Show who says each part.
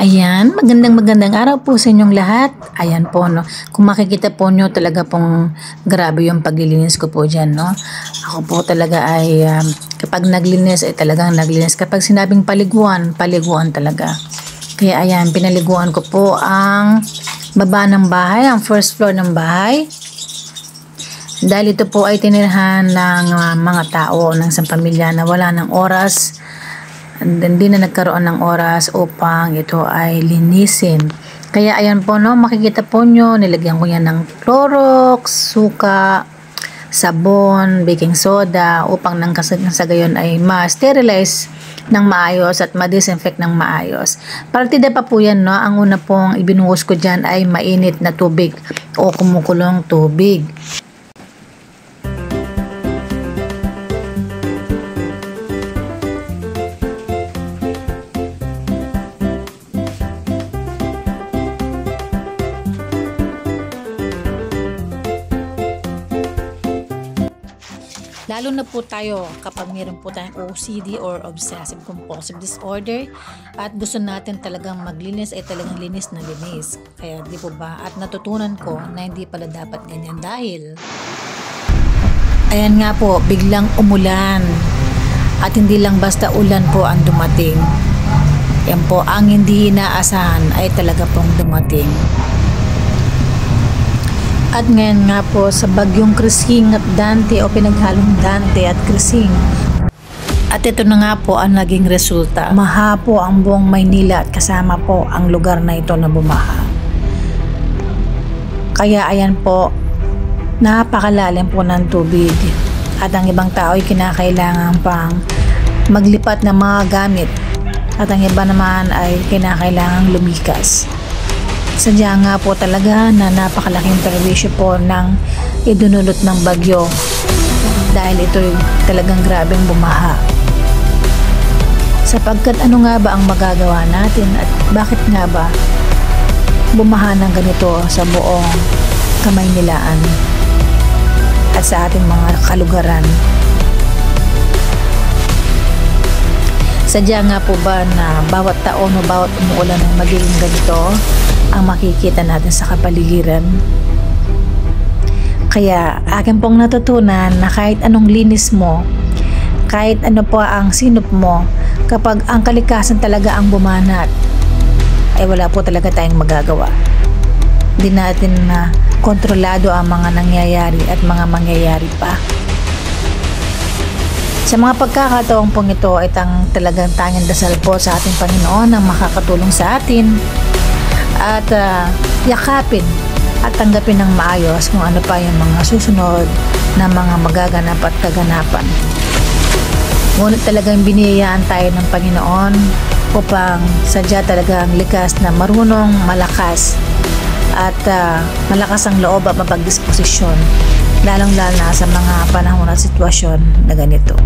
Speaker 1: Ayan, magandang araw po sa inyong lahat. Ayan po, no. Kung makikita po nyo, talaga pong grabe yung paglilinis ko po dyan, no. Ako po talaga ay, kapag naglinis, ay talagang naglinis. Kapag sinabing paliguan, paliguan talaga. Kaya ayan, pinaliguan ko po ang baba ng bahay, ang first floor ng bahay. Dahil ito po ay tinirhan ng mga tao, ng isang pamilya na wala ng oras. Hindi na nagkaroon ng oras upang ito ay linisin. Kaya ayan po, no, makikita po nyo, nilagyan ko yan ng Clorox, suka, sabon, baking soda upang nang sa gayon ay ma-sterilize ng maayos at ma-disinfect ng maayos. Partida pa po yan, no. Ang una pong ibinuhos ko dyan ay mainit na tubig o kumukulong tubig. Lalo na po tayo kapag meron po tayong OCD or Obsessive Compulsive Disorder at gusto natin talagang maglinis ay talagang linis na linis. Kaya di po ba? At natutunan ko na hindi pala dapat ganyan dahil ayan nga po, biglang umulan at hindi lang basta ulan po ang dumating. Yan po, ang hindi inaasahan ay talaga pong dumating. At ngayon nga po sa bagyong Krising at Dante o pinaghalong Dante at Krising. At ito na nga po ang naging resulta. Maha po ang buong Maynila at kasama po ang lugar na ito na bumaha. Kaya ayan po, napakalalim po ng tubig. At ang ibang tao ay kinakailangan pang maglipat ng mga gamit. At ang iba naman ay kinakailangang lumikas. Sadya nga po talaga na napakalaking perwisyo po ng idunulot ng bagyo dahil ito'y talagang grabeng bumaha. Sapagkat ano nga ba ang magagawa natin at bakit nga ba bumaha ng ganito sa buong Kamaynilaan at sa ating mga kalugaran? Sadya nga po ba na bawat taon o bawat umuulan ay magiging ganito ang makikita natin sa kapaligiran? Kaya akin pong natutunan na kahit anong linis mo, kahit ano po ang sinop mo, kapag ang kalikasan talaga ang bumanat, ay wala po talaga tayong magagawa. Hindi natin na kontrolado ang mga nangyayari at mga mangyayari pa. Sa mga pagkakataong pong ito ay talagang tanging dasal po sa ating Panginoon ang makakatulong sa atin at yakapin at tanggapin ng maayos kung ano pa yung mga susunod na mga magaganap at kaganapan. Ngunit talagang biniyayaan tayo ng Panginoon upang sadya talagang likas na marunong, malakas at malakas ang loob at mapagdisposisyon lalong-lalo na sa mga panahon at sitwasyon na ganito.